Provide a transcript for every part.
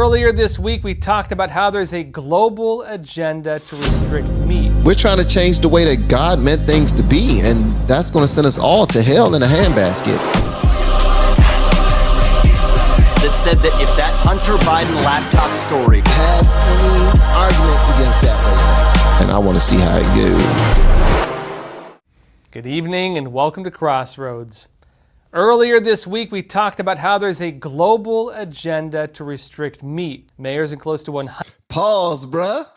Earlier this week, we talked about how there's a global agenda to restrict meat. We're trying to change the way that God meant things to be, and that's going to send us all to hell in a handbasket. That said that if that Hunter Biden laptop story Have any arguments against that right now? And I want to see how it goes. Good evening and welcome to Crossroads. Earlier this week, we talked about how there's a global agenda to restrict meat. Mayors in close to 100... Pause, bruh.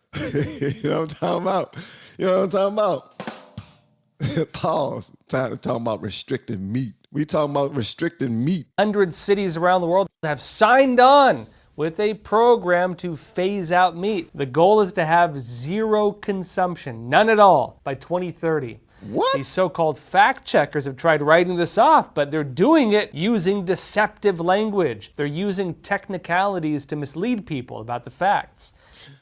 You know what I'm talking about? Pause. Time to talk about restricting meat. We talking about restricting meat. 100 cities around the world have signed on with a program to phase out meat. The goal is to have zero consumption, none at all, by 2030. What? These so-called fact checkers have tried writing this off, but they're doing it using deceptive language. They're using technicalities to mislead people about the facts.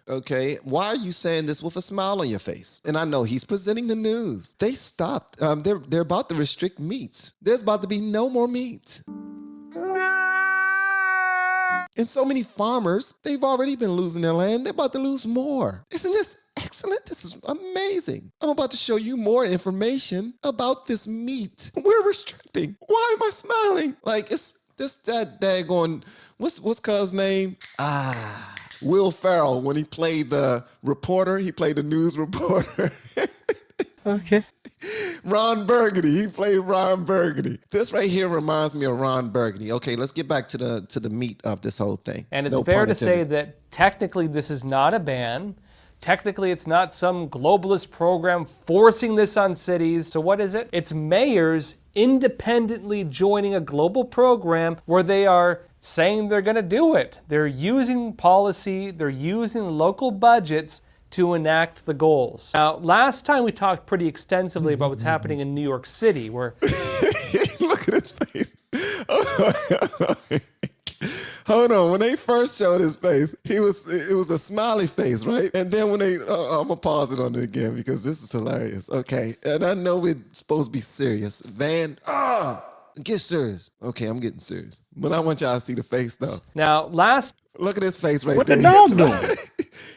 Okay, why are you saying this with a smile on your face? And I know he's presenting the news. They stopped. They're about to restrict meats. There's about to be no more meat. And so many farmers, they've already been losing their land. They're about to lose more. Isn't this excellent? This is amazing. I'm about to show you more information about this meat. We're restricting. Why am I smiling? Like, it's just that daggone, what's cuz name? Will Ferrell, when he played the reporter, he played the news reporter. Okay. Ron Burgundy, he played Ron Burgundy. This right here reminds me of Ron Burgundy. Okay, let's get back to the meat of this whole thing. And it's fair to say that technically this is not a ban. Technically, it's not some globalist program forcing this on cities. So what is it? It's mayors independently joining a global program where they are saying they're going to do it. They're using policy, they're using local budgets to enact the goals. Now, last time we talked pretty extensively about what's happening in New York City, where... Look at his face. Hold on. When they first showed his face, it was a smiley face, right? And then when they, I'm going to pause it on it again because this is hilarious. Okay. And I know we're supposed to be serious. Get serious. Okay, I'm getting serious. But I want y'all to see the face, though. Now, Look at his face right What there. the dog doing?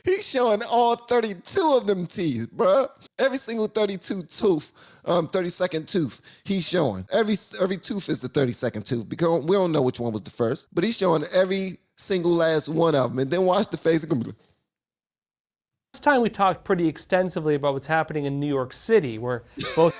He's showing all 32 of them teeth, bruh. Every single 32 tooth, 32nd tooth, he's showing. Every tooth is the 32nd tooth because we don't know which one was the first, but he's showing every single last one of them. And then watch the face. It's gonna be like... Last time we talked pretty extensively about what's happening in New York City, where both...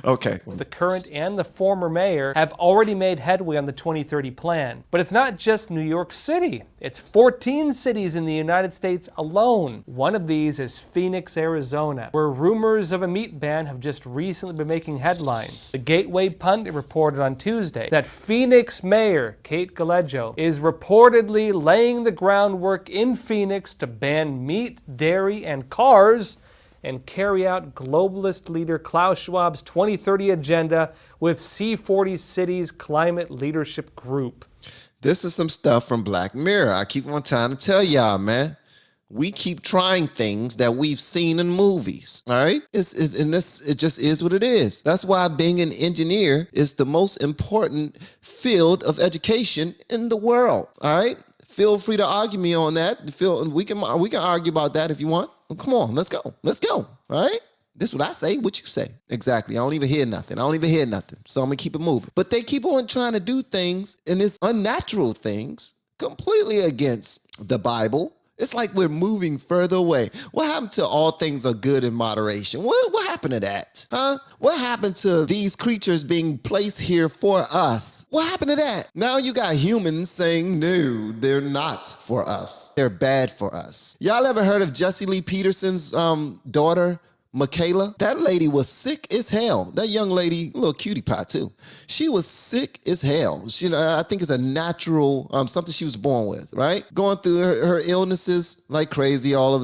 Okay. The current and the former mayor have already made headway on the 2030 plan. But it's not just New York City. It's 14 cities in the United States alone. One of these is Phoenix, Arizona, where rumors of a meat ban have just recently been making headlines. The Gateway Pundit reported on Tuesday that Phoenix Mayor Kate Galejo is reportedly laying the groundwork in Phoenix to ban meat, dairy, and cars and carry out globalist leader Klaus Schwab's 2030 agenda with C40 Cities Climate Leadership Group. This is some stuff from Black Mirror. I keep on trying to tell y'all, man. We keep trying things that we've seen in movies, all right? It just is what it is. That's why being an engineer is the most important field of education in the world, all right? Feel free to argue me on that. We can argue about that if you want. Well, come on, let's go. All right? This is what I say, what you say. Exactly. I don't even hear nothing. So I'm going to keep it moving. But they keep on trying to do things, and it's unnatural things, completely against the Bible. It's like we're moving further away. What happened to all things are good in moderation? What happened to that? Huh? What happened to these creatures being placed here for us? What happened to that? Now you got humans saying, no, they're not for us. They're bad for us. Y'all ever heard of Jesse Lee Peterson's daughter, Michaela? That lady was sick as hell. That young lady, a little cutie pie too. She was sick as hell. I think it's a natural, something she was born with, right? Going through her illnesses like crazy, all of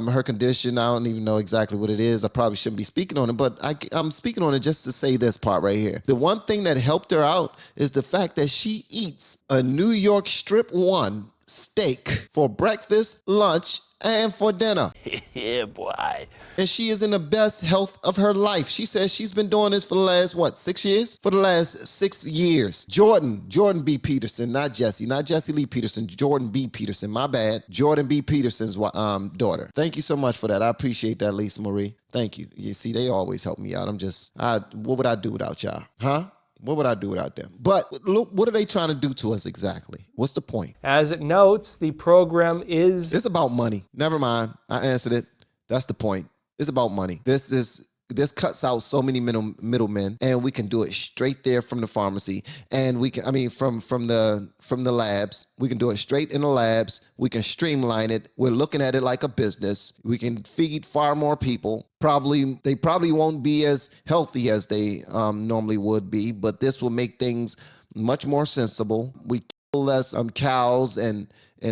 her condition. I don't even know exactly what it is. I probably shouldn't be speaking on it, but I'm speaking on it just to say this part right here. The one thing that helped her out is the fact that she eats a New York strip 1 steak for breakfast, lunch, and for dinner. Yeah, boy. And she is in the best health of her life. She says she's been doing this for the last, 6 years? For the last 6 years. Jordan B. Peterson, not Jesse Lee Peterson, Jordan B. Peterson, my bad. Jordan B. Peterson's daughter. Thank you so much for that. I appreciate that, Lisa Marie. Thank you. You see, they always help me out. What would I do without y'all? Huh? What would I do without them? But look, what are they trying to do to us exactly? What's the point? As it notes, the program is... It's about money. Never mind. I answered it. That's the point. It's about money. This cuts out so many middlemen, and we can do it straight there from the pharmacy, and we can, from the labs. We can do it straight in the labs. We can streamline it. We're looking at it like a business. We can feed far more people. They probably won't be as healthy as they normally would be, but this will make things much more sensible. We kill less cows and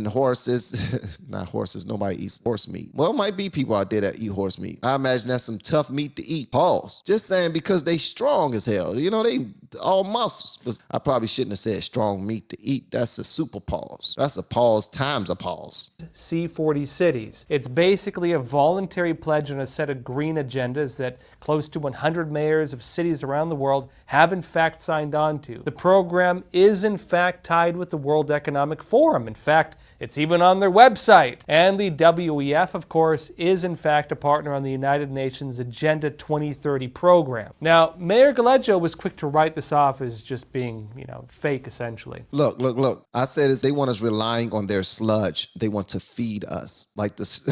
horses. Not horses. Nobody eats horse meat. Well, it might be people out there that eat horse meat. I imagine that's some tough meat to eat. Pause. Just saying, because they strong as hell. You know, they all muscles. But I probably shouldn't have said strong meat to eat. That's a super pause. That's a pause times a pause. C40 cities. It's basically a voluntary pledge on a set of green agendas that close to 100 mayors of cities around the world have in fact signed on to. The program is in fact tied with the World Economic Forum. In fact, it's even on their website. And the WEF, of course, is in fact a partner on the United Nations Agenda 2030 program. Now, Mayor Galeggio was quick to write this off as just being, fake, essentially. Look. I said they want us relying on their sludge. They want to feed us. Like this.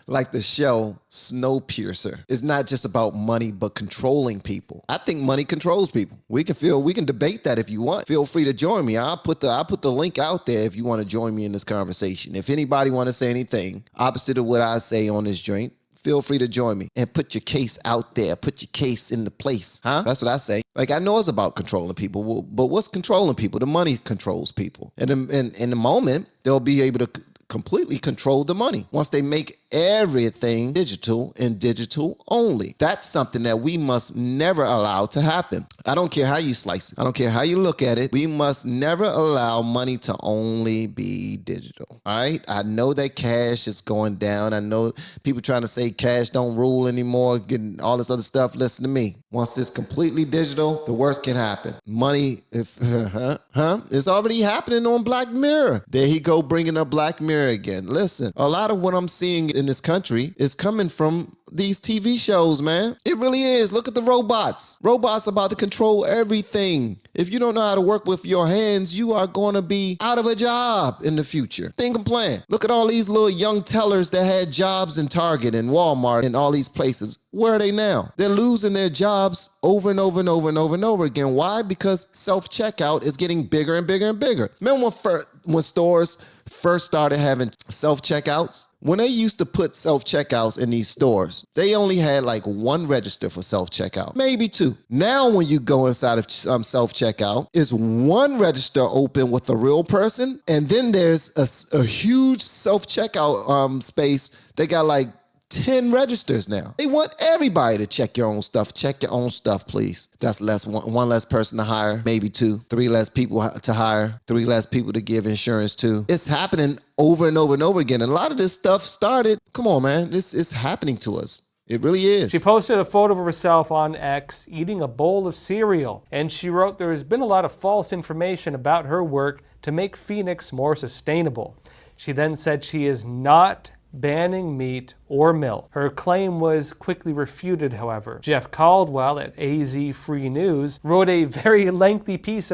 Like the show Snowpiercer. It's not just about money, but controlling people. I think money controls people. We can debate that if you want. Feel free to join me. I'll put the link out there if you want to join me in this conversation. If anybody want to say anything opposite of what I say on this joint, feel free to join me and put your case out there. Put your case in the place. Huh? That's what I say. Like, I know it's about controlling people, but what's controlling people? The money controls people. And in the moment, they'll be able to completely control the money once they make everything digital and digital only. That's something that we must never allow to happen. I don't care how you slice it. I don't care how you look at it. We must never allow money to only be digital. All right? I know that cash is going down. I know people trying to say cash don't rule anymore, getting all this other stuff. Listen to me. Once it's completely digital, the worst can happen. Money, it's already happening on Black Mirror. There he go, bringing up Black Mirror again. Listen, a lot of what I'm seeing in this country is coming from these TV shows, man. It really is. Look at the robots. Robots about to control everything. If you don't know how to work with your hands, you are going to be out of a job in the future. Think and plan. Look at all these little young tellers that had jobs in Target and Walmart and all these places. Where are they now? They're losing their jobs over and over and over and over and over again. Why? Because self-checkout is getting bigger and bigger and bigger. Remember when stores first started having self-checkouts? When they used to put self-checkouts in these stores, they only had like one register for self-checkout, maybe two. Now when you go inside of self-checkout, it's one register open with a real person, and then there's a huge self-checkout space. They got like 10 registers now. They want everybody to check your own stuff. Check your own stuff, please. That's one less person to hire, maybe two, 3 less people to hire, 3 less people to give insurance to. It's happening over and over and over again. And a lot of this stuff started, come on, man, this is happening to us. It really is. She posted a photo of herself on X eating a bowl of cereal, and she wrote there has been a lot of false information about her work to make Phoenix more sustainable. She then said she is not banning meat or milk. Her claim was quickly refuted, however. Jeff Caldwell at AZ Free News wrote a very lengthy piece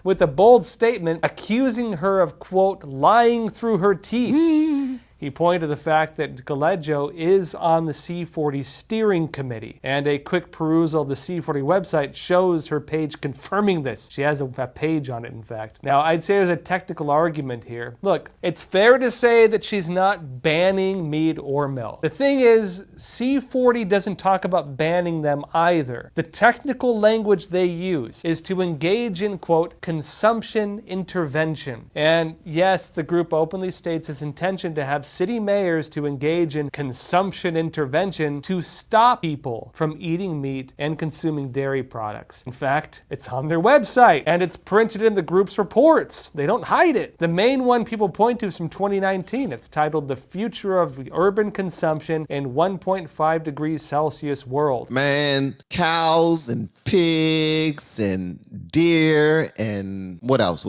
with a bold statement accusing her of, quote, lying through her teeth. He pointed to the fact that Galeggio is on the C40 steering committee, and a quick perusal of the C40 website shows her page confirming this. She has a page on it, in fact. Now, I'd say there's a technical argument here. Look, it's fair to say that she's not banning meat or milk. The thing is, C40 doesn't talk about banning them either. The technical language they use is to engage in, quote, consumption intervention. And yes, the group openly states its intention to have city mayors to engage in consumption intervention to stop people from eating meat and consuming dairy products. In fact, it's on their website and it's printed in the group's reports. They don't hide it. The main one people point to is from 2019. It's titled The Future of Urban Consumption in 1.5 degrees Celsius World. Man, cows and pigs and deer and what else?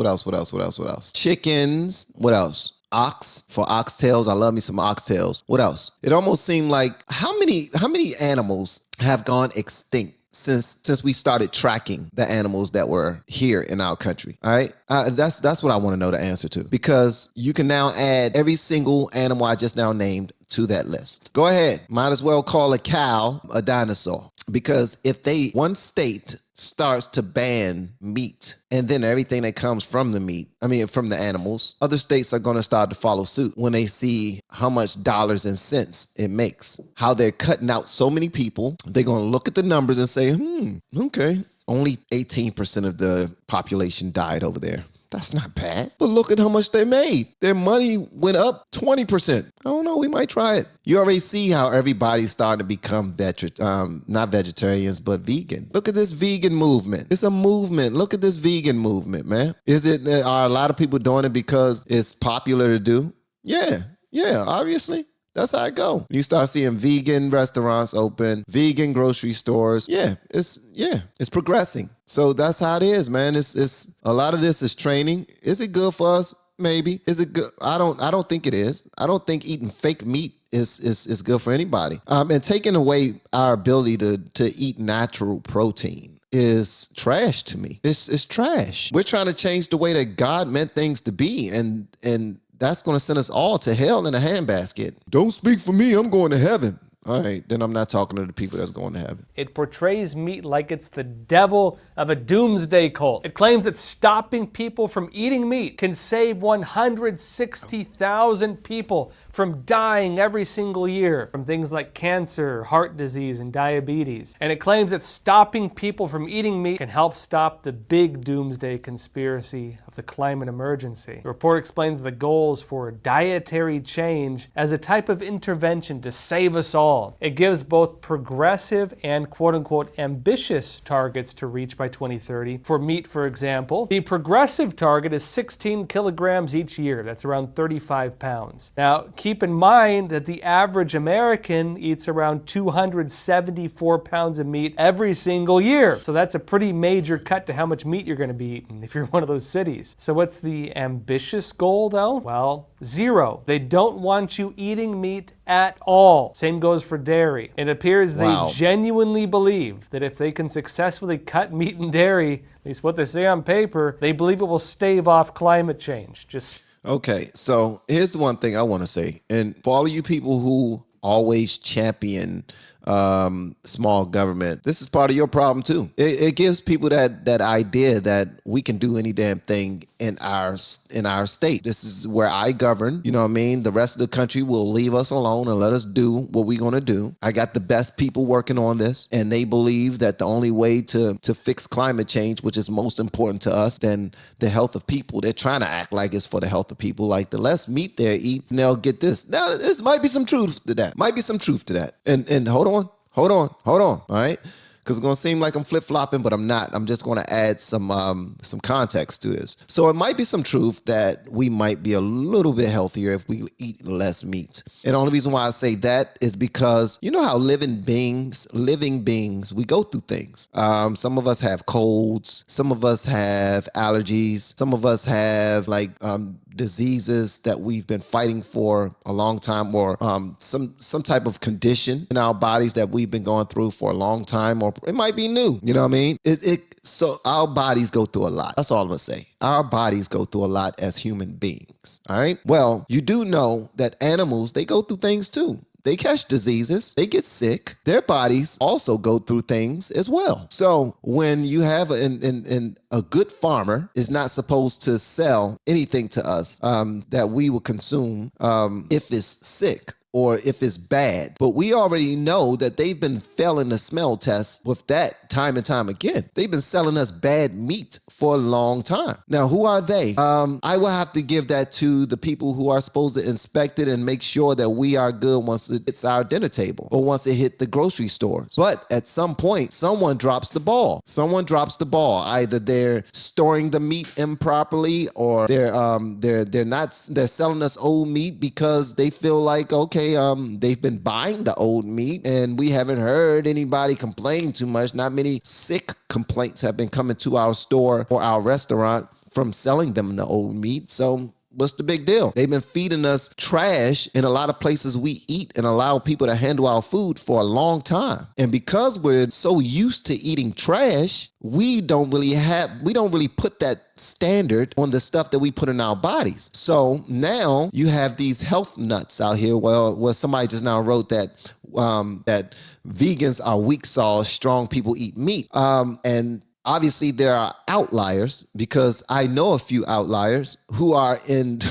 Chickens. What else? Ox for oxtails. I love me some oxtails. What else? It almost seemed like how many animals have gone extinct since we started tracking the animals that were here in our country. All right. That's what I want to know the answer to, because you can now add every single animal I just now named to that list. Go ahead. Might as well call a cow a dinosaur, because if one state starts to ban meat and then everything that comes from the meat, from the animals, other states are going to start to follow suit when they see how much dollars and cents it makes, how they're cutting out so many people. They're going to look at the numbers and say, okay, only 18% of the population died over there. That's not bad. But look at how much they made. Their money went up 20%. I don't know. We might try it. You already see how everybody's starting to become not vegetarians, but vegan. Look at this vegan movement. It's a movement. Look at this vegan movement, man. Are a lot of people doing it because it's popular to do? Yeah, obviously. That's how it go. You start seeing vegan restaurants open, vegan grocery stores. It's progressing. So that's how it is, man. It's a lot of this is training. Is it good for us? Maybe. Is it good? I don't think it is. I don't think eating fake meat is good for anybody. And taking away our ability to eat natural protein is trash to me. It's trash. We're trying to change the way that God meant things to be, and that's going to send us all to hell in a handbasket. Don't speak for me. I'm going to heaven. All right, then I'm not talking to the people that's going to heaven. It portrays meat like it's the devil of a doomsday cult. It claims that stopping people from eating meat can save 160,000 people from dying every single year from things like cancer, heart disease, and diabetes. And it claims that stopping people from eating meat can help stop the big doomsday conspiracy of the climate emergency. The report explains the goals for dietary change as a type of intervention to save us all. It gives both progressive and quote-unquote ambitious targets to reach by 2030. For meat, for example, the progressive target is 16 kilograms each year. That's around 35 pounds. Now, keep in mind that the average American eats around 274 pounds of meat every single year. So that's a pretty major cut to how much meat you're going to be eating if you're in one of those cities. So what's the ambitious goal, though? Well, 0. They don't want you eating meat at all. Same goes for dairy. It appears they genuinely believe that if they can successfully cut meat and dairy, at least what they say on paper, they believe it will stave off climate change. Okay, so here's one thing I want to say. And for all of you people who always champion small government, this is part of your problem too. It gives people that idea that we can do any damn thing in our state. This is where I govern. You know what I mean? The rest of the country will leave us alone and let us do what we're going to do. I got the best people working on this, and they believe that the only way to fix climate change, which is most important to us than the health of people, they're trying to act like it's for the health of people. Like the less meat they eat, and they'll get this. Now, this might be some truth to that. And hold on. All right. Because it's going to seem like I'm flip-flopping, but I'm not. I'm just going to add some context to this. So it might be some truth that we might be a little bit healthier if we eat less meat. And the only reason why I say that is because you know how living beings, we go through things. Some of us have colds. Some of us have allergies. Some of us have diseases that we've been fighting for a long time, or some type of condition in our bodies that we've been going through for a long time, or it might be new. You know what I mean? So our bodies go through a lot. That's all I'm gonna say. Our bodies go through a lot as human beings. All right. Well, you do know that animals, they go through things too. They catch diseases, they get sick. Their bodies also go through things as well. So when you have a good farmer is not supposed to sell anything to us that we will consume if it's sick or if it's bad. But we already know that they've been failing the smell test with that time and time again. They've been selling us bad meat for a long time. Now, who are they? I will have to give that to the people who are supposed to inspect it and make sure that we are good once it hits our dinner table or once it hit the grocery stores. But at some point, someone drops the ball. Someone drops the ball. Either they're storing the meat improperly, or they're selling us old meat because they feel like, okay, they've been buying the old meat and we haven't heard anybody complain too much. Not many sick complaints have been coming to our store or our restaurant from selling them the old meat. So what's the big deal? They've been feeding us trash in a lot of places we eat and allow people to handle our food for a long time. And because we're so used to eating trash, we don't really put that standard on the stuff that we put in our bodies. So now you have these health nuts out here. Well, somebody just now wrote that that vegans are weak sauce, strong people eat meat. And obviously, there are outliers, because I know a few outliers who are in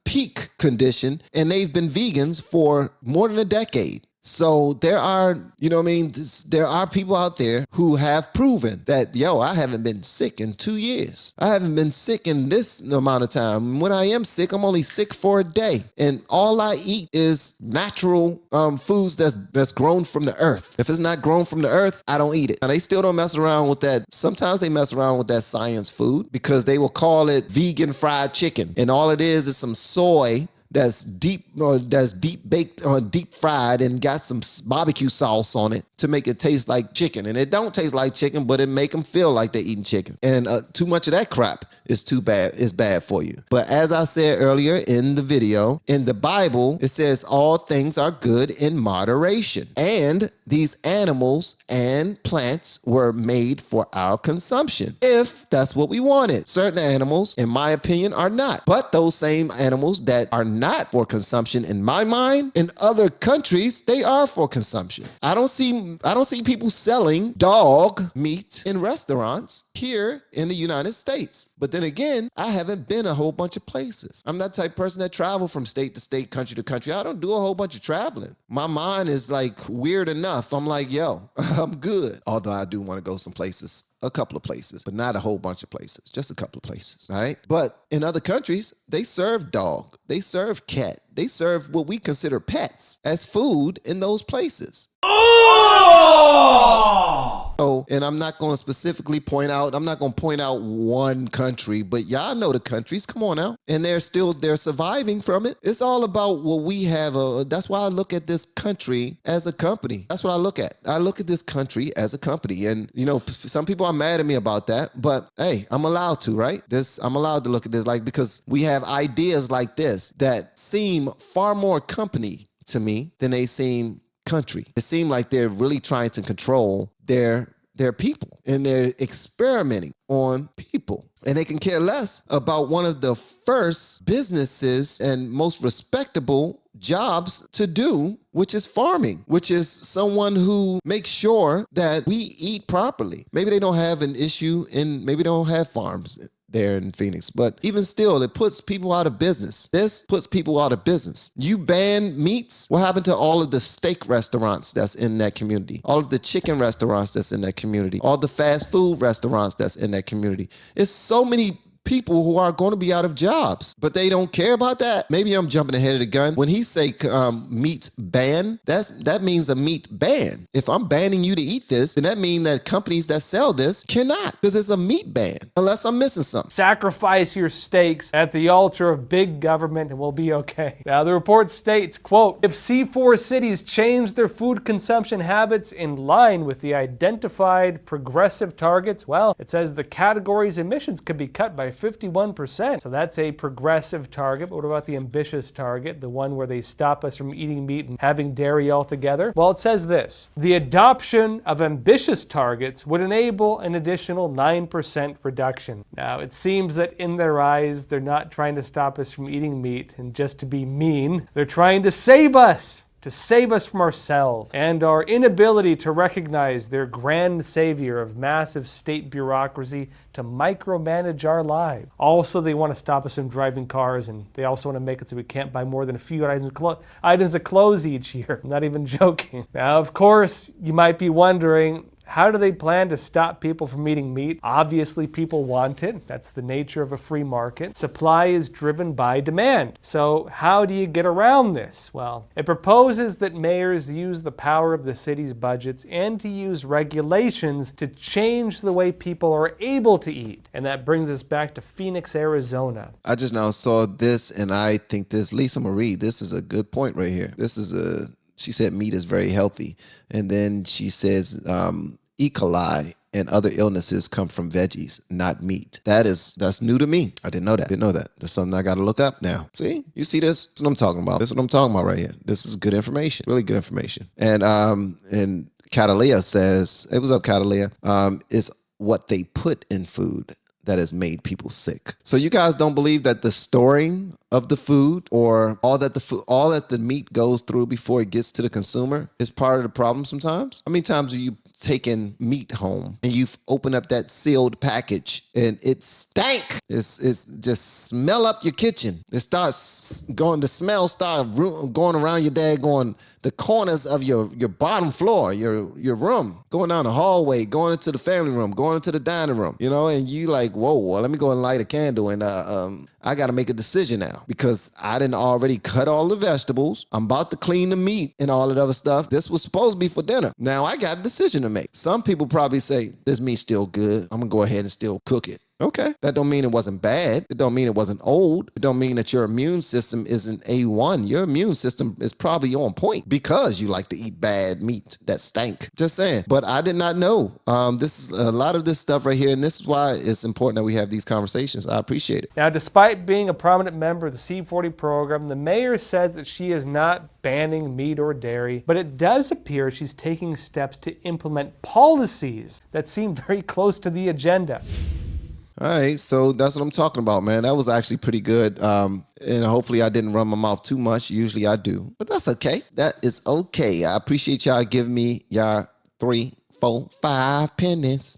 peak condition and they've been vegans for more than a decade. So there are, there are people out there who have proven that, I haven't been sick in 2 years. I haven't been sick in this amount of time. When I am sick, I'm only sick for a day. And all I eat is natural foods that's grown from the earth. If it's not grown from the earth, I don't eat it. Now, they still don't mess around with that. Sometimes they mess around with that science food, because they will call it vegan fried chicken. And all it is some soy that's deep baked or deep fried and got some barbecue sauce on it to make it taste like chicken. And it don't taste like chicken, but it make them feel like they're eating chicken. And too much of that crap is bad for you. But as I said earlier in the video, in the Bible, it says all things are good in moderation. And these animals and plants were made for our consumption, if that's what we wanted. Certain animals, in my opinion, are not. But those same animals that are not for consumption, in my mind, in other countries, they are for consumption. I don't see people selling dog meat in restaurants here in the United States. But then again, I haven't been a whole bunch of places. I'm that type of person that travel from state to state, country to country. I don't do a whole bunch of traveling. My mind is like weird enough. I'm like, I'm good. Although I do want to go some places, a couple of places, but not a whole bunch of places, just a couple of places, all right? But in other countries, they serve dog, they serve cat, they serve what we consider pets as food in those places. Oh, and I'm not going to specifically point out one country, but y'all know the countries. Come on now. And they're surviving from it. It's all about what we have. That's why I look at this country as a company. That's what I look at. I look at this country as a company. And, some people are mad at me about that, but hey, I'm allowed to, right? I'm allowed to look at this because we have ideas like this that seem far more company to me than they seem country. It seems like they're really trying to control their people, and they're experimenting on people, and they can care less about one of the first businesses and most respectable jobs to do, which is farming, which is someone who makes sure that we eat properly. Maybe they don't have an issue maybe they don't have farms there in Phoenix, but even still, it puts people out of business. This puts people out of business. You ban meats. What happened to all of the steak restaurants that's in that community? All of the chicken restaurants that's in that community? All the fast food restaurants that's in that community? It's so many people who are going to be out of jobs, but they don't care about that. Maybe I'm jumping ahead of the gun. When he say meat ban, that means a meat ban. If I'm banning you to eat this, then that means that companies that sell this cannot, because it's a meat ban, unless I'm missing something. Sacrifice your steaks at the altar of big government and we'll be okay. Now, the report states, quote, if C4 cities change their food consumption habits in line with the identified progressive targets, well, it says the category's emissions could be cut by 51%. So that's a progressive target. But what about the ambitious target, the one where they stop us from eating meat and having dairy altogether? Well, it says this: the adoption of ambitious targets would enable an additional 9% reduction. Now, it seems that in their eyes, they're not trying to stop us from eating meat and just to be mean. They're trying to save us to save us from ourselves and our inability to recognize their grand savior of massive state bureaucracy to micromanage our lives. Also, they want to stop us from driving cars, and they also want to make it so we can't buy more than a few items of clothes each year. I'm not even joking. Now, of course, you might be wondering, how do they plan to stop people from eating meat? Obviously, people want it. That's the nature of a free market. Supply is driven by demand. So how do you get around this? Well, it proposes that mayors use the power of the city's budgets and to use regulations to change the way people are able to eat. And that brings us back to Phoenix, Arizona. I just now saw this, and I think this, Lisa Marie, this is a good point right here. She said meat is very healthy. And then she says, E. coli and other illnesses come from veggies, not meat. That's new to me. I didn't know that. That's something I got to look up now. See, you see this? That's what I'm talking about. This is what I'm talking about right here. This is good information, really good information. And Catalea says, hey, what's up, Catalea? Is what they put in food that has made people sick. So you guys don't believe that the storing of the food or all that the meat goes through before it gets to the consumer is part of the problem sometimes? How many times have you taken meat home and you've opened up that sealed package and it stank? It's just smell up your kitchen. It starts going, the smell starts going around your daggone the corners of your bottom floor, your room, going down the hallway, going into the family room, going into the dining room, and you like, whoa, well, let me go and light a candle, and I got to make a decision now because I didn't already cut all the vegetables. I'm about to clean the meat and all that other stuff. This was supposed to be for dinner. Now I got a decision to make. Some people probably say, this meat's still good. I'm gonna go ahead and still cook it. Okay. That don't mean it wasn't bad. It don't mean it wasn't old. It don't mean that your immune system isn't A1. Your immune system is probably on point because you like to eat bad meat that stank. Just saying. But I did not know. This is a lot of this stuff right here, and this is why it's important that we have these conversations. I appreciate it. Now, despite being a prominent member of the C40 program, the mayor says that she is not banning meat or dairy, but it does appear she's taking steps to implement policies that seem very close to the agenda. All right, so that's what I'm talking about, man. That was actually pretty good. And hopefully I didn't run my mouth too much. Usually I do, but that's okay. That is okay. I appreciate y'all giving me y'all 3, 4, 5 pennies.